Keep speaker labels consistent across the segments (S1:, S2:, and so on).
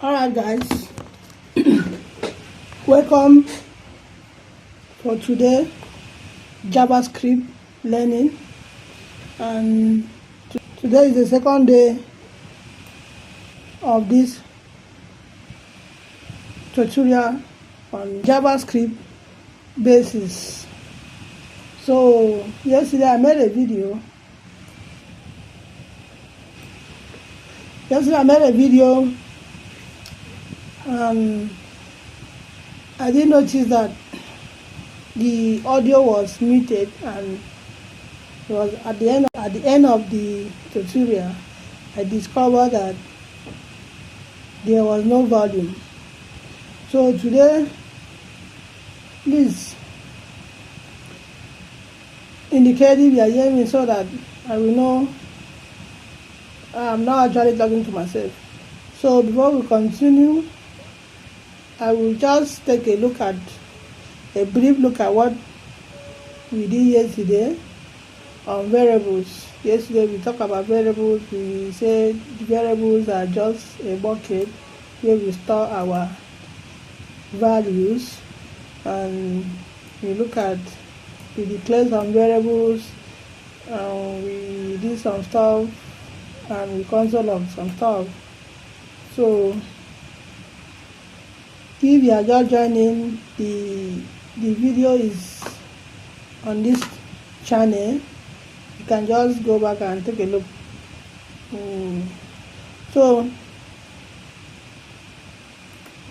S1: Alright guys, welcome for today JavaScript learning, and today is the second day of this tutorial on JavaScript basis. So yesterday I made a video. I didn't notice that the audio was muted, and it was at the end of the tutorial I discovered that there was no volume. So today, please indicate if you are hearing me so that I will know I'm not actually talking to myself. So before we continue, I will just take a brief look at what we did yesterday on variables. Yesterday we talked about variables. We said variables are just a bucket where we store our values, and we declare some variables, we did some stuff, and we console log some stuff. So if you are just joining, the video is on this channel. You can just go back and take a look. So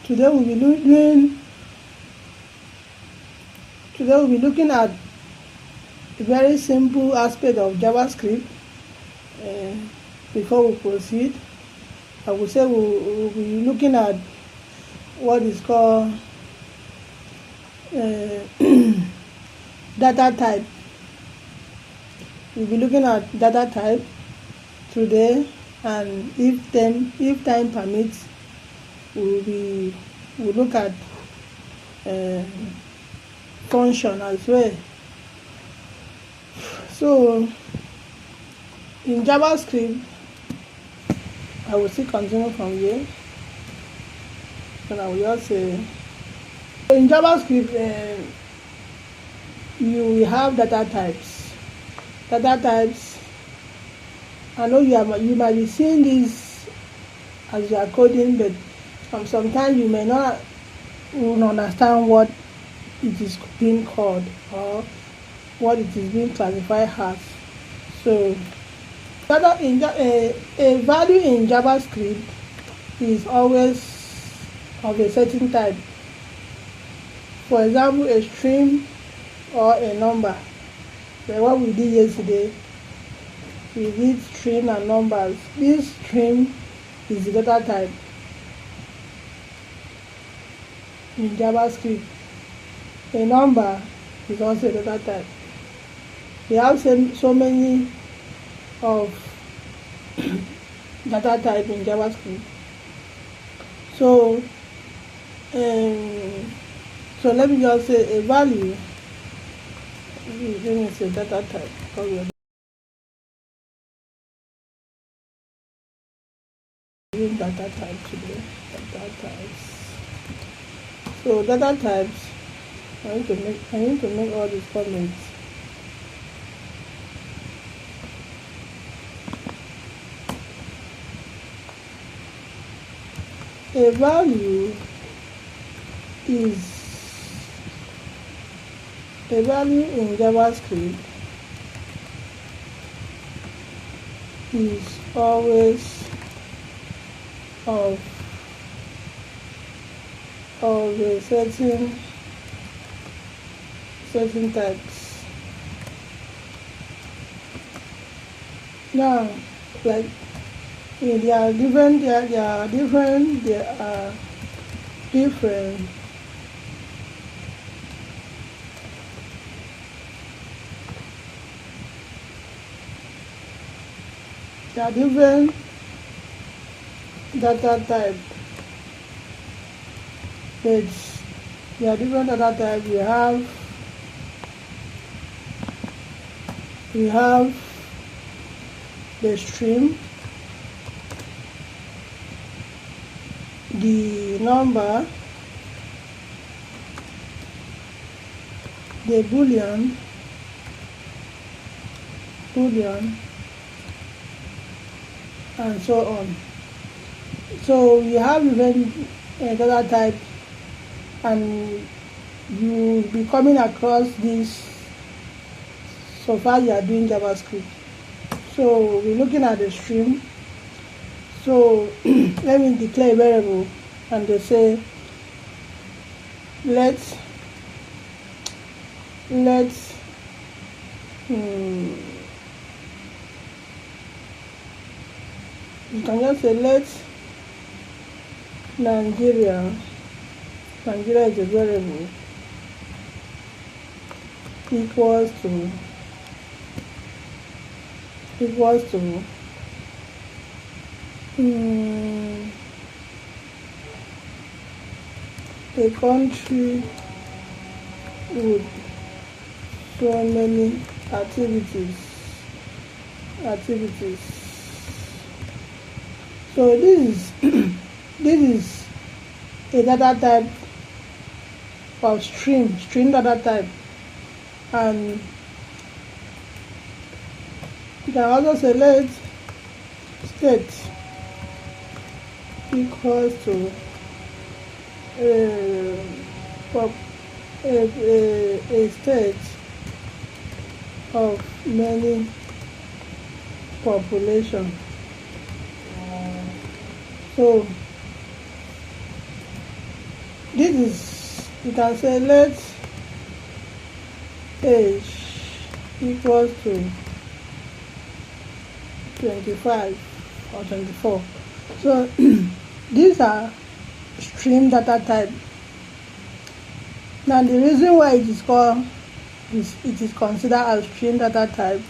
S1: today we'll be looking at a very simple aspect of JavaScript. Before we proceed, I would say we'll be looking at what is called data type. We'll be looking at data type today, and if time permits, we'll look at function as well. So in JavaScript, I will still continue from here, and I will just say, in JavaScript, you will have data types. I know you might be seeing this as you are coding, but sometimes you may not understand what it is being called or what it is being classified as. So a value in JavaScript is always of a certain type. For example, a string or a number. Like what we did yesterday, we did string and numbers. This string is the data type in JavaScript. A number is also a data type. We have so many of data type in JavaScript. So let me just say a value. Let me say data type. Using data type today. Data types. So data types. I need to make all these comments. A value in JavaScript is always of a certain types. Now, like there are different. There are different data type. There are different data types. We have the string, the number, the boolean, and so on. So you have even data type, and you'll be coming across this so far you are doing JavaScript. So we're looking at the stream. So let me declare a variable, and they say let's you can just say Nigeria is a variable, equals to a country with so many activities. So this is a data type of string data type, and you can also select state equals to a state of many population. So this is, you can say let age equals to 25 or 24. So these are stream data type. Now the reason why it is called it is considered as stream data type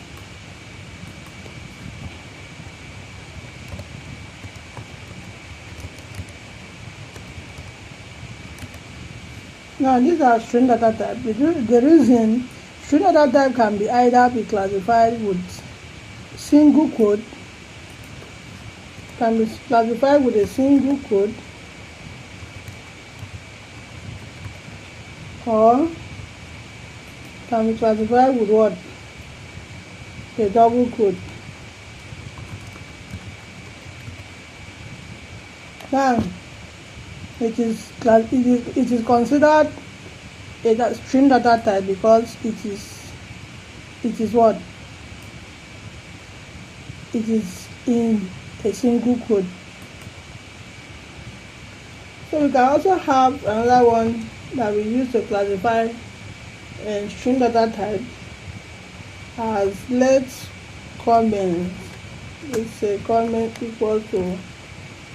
S1: now these are string data type. The reason string data type can be either be classified with single code, can be classified with a single code, or can be classified with what? A double code. Now it is considered a string data type because it is what? It is in a single code. So we can also have another one that we use to classify string data type as let's comment. Let's say comment equal to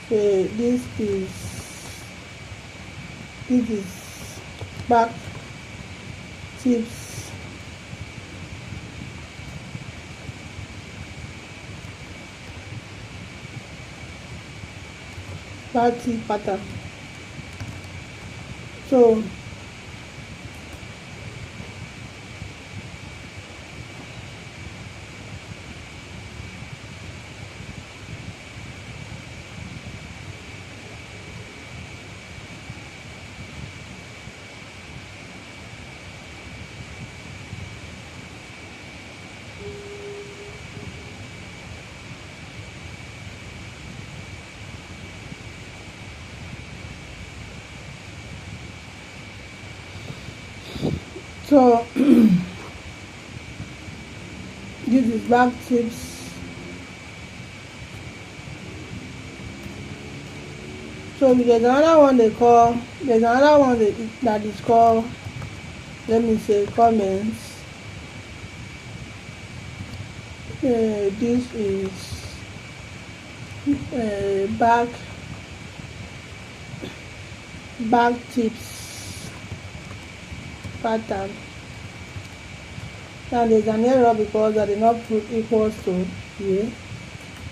S1: say this is back tips party pattern. So this is back tips. So there's another one that is called, let me say, comments. This is back tips pattern. Now there's an error because I did not put equals to here.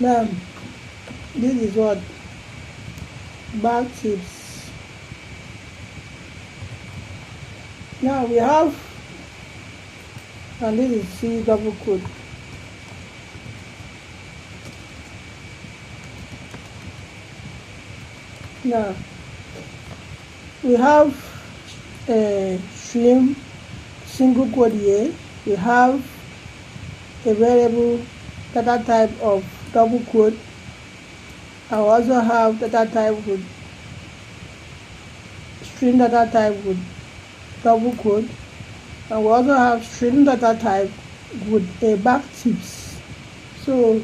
S1: Now this is what? Back tips. Now we have, and this is C double quote. Now we have a string single quote here. We have a variable data type of double quote. I also have data type with string data type with double quote, and we also have string data type with a backtips. So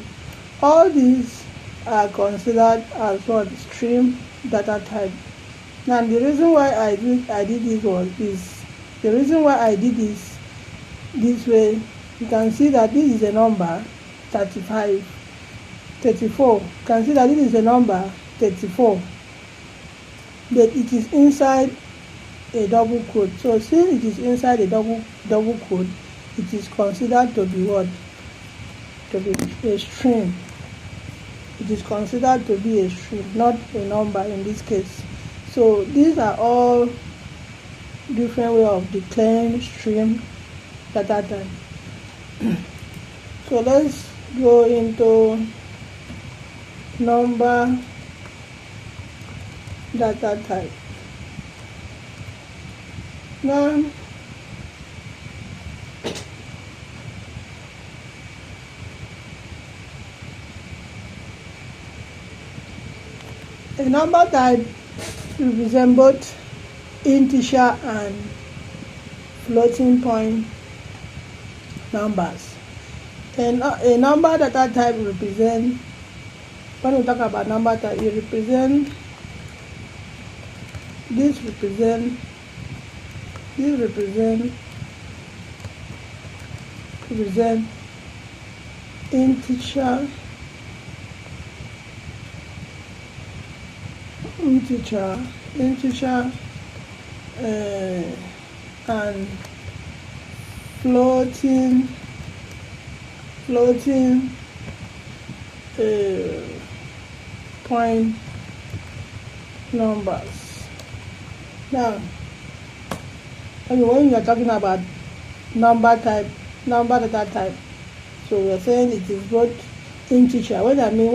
S1: all these are considered as what? String data type. Now the reason why I did this this way, you can see that this is a number 34. You can see that this is a number 34, but it is inside a double quote. So since it is inside a double quote, it is considered to be what? To be a string. It is considered to be a string, not a number in this case. So these are all different way of declaring string data type. So let's go into number data type. Now a number type represents both integer and floating point numbers. And a number data type represents, when we talk about number type, it represents integer and floating point numbers. Now, when you are talking about number data type, so we are saying it is both integer. What I mean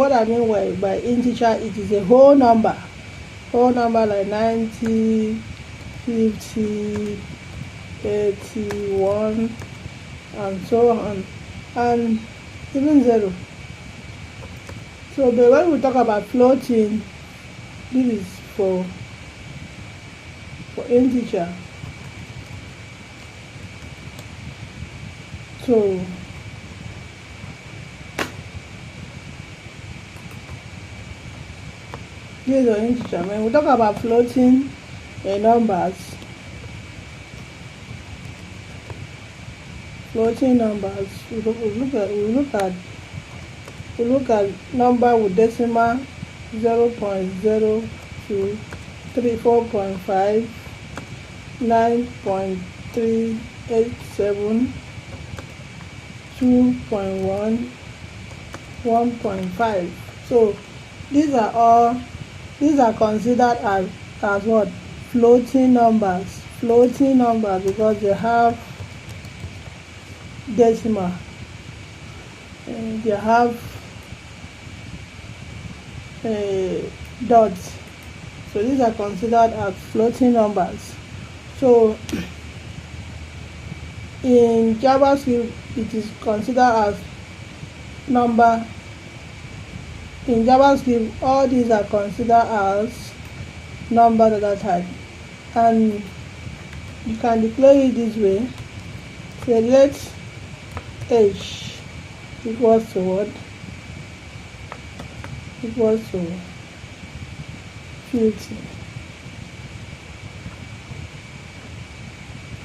S1: by integer, it is a whole number like 90, 50, 81, and so on, and even 0. So but when we talk about floating, this is for integer. So these are integer. When we talk about floating numbers, we look at number with decimal 0.02, 34.5, 9.387, 2.1, 1.5. So these are considered as what? Floating numbers because they have decimal, and they have dots. So these are considered as floating numbers. So in JavaScript, it is considered as number. In JavaScript, all these are considered as number data type, and you can declare it this way. So let h equals to what? Equals to 50.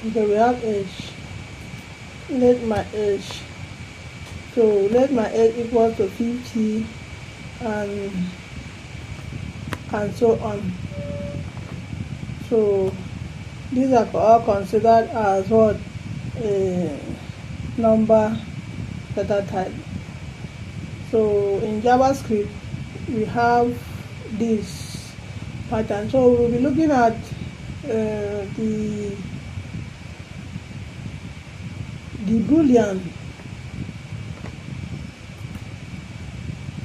S1: Okay, we have h. Let my h equals to 50, and so on. So these are all considered as what? A number data type. So in JavaScript, we have this pattern. So we'll be looking at the Boolean.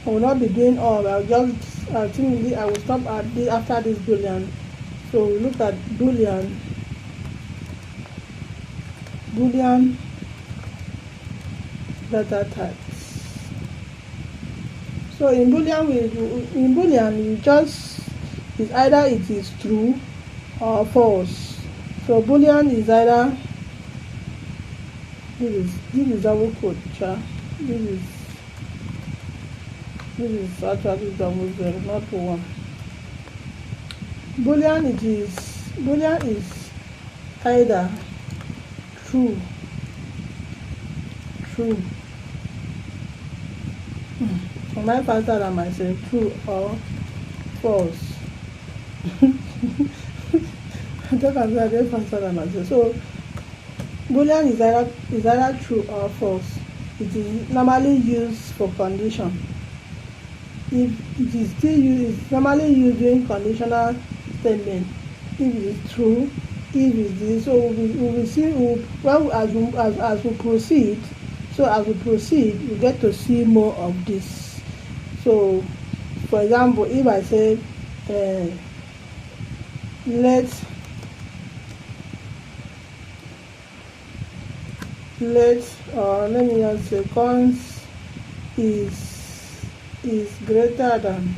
S1: I will not be doing all. I think I will stop at this after this Boolean. So we look at Boolean data types. So in Boolean we just, it's either it is true or false. So Boolean is either, this is double quote, this is actually double zero, not one. Boolean is either true. Am I faster than myself? True or false? I think I'm very faster than myself. So Boolean is either true or false. It is normally used for condition. If it is still used, it's normally used during conditional statement. If it is true, if it is, so we will see, as we proceed. So as we proceed, we get to see more of this. So, for example, if I say let me just say cons is greater than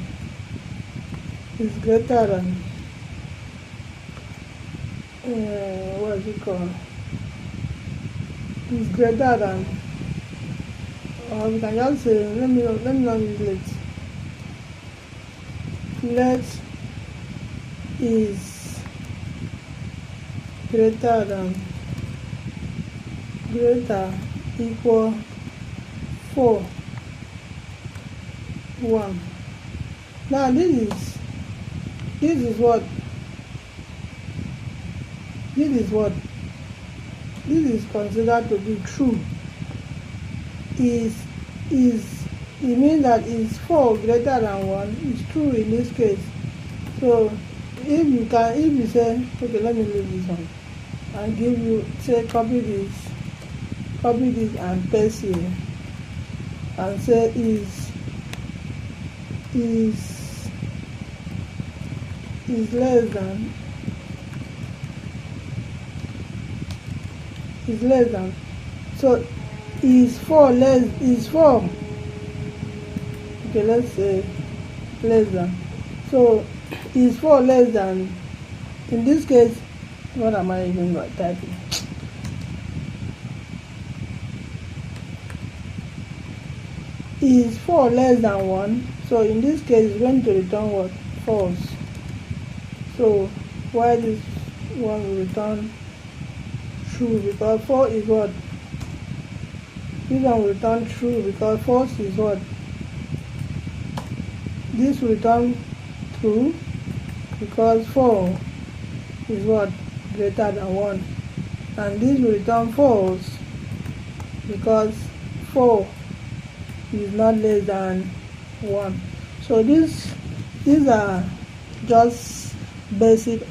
S1: what is it called? Is greater than, or we can just say, let me not use let is greater equal 4 1. Now this is what this is considered to be true. It means that is 4 greater than 1 is true in this case. So if you say, okay, let me leave this one and give you, say, copy this and paste here and say is less than, so is 4, okay, let's say less than, so is 4 less than, in this case, what am I even typing? Is 4 less than 1, so in this case it's going to return what? False. So why this one will return true, because 4 is what? This one will return true because false is what? This will return true because 4 is what? Greater than 1, and this will return false because 4 is not less than 1. So these are just basic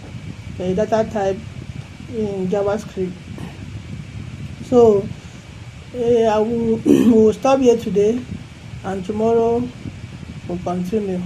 S1: data type in JavaScript. So I will stop here today, and tomorrow we'll continue.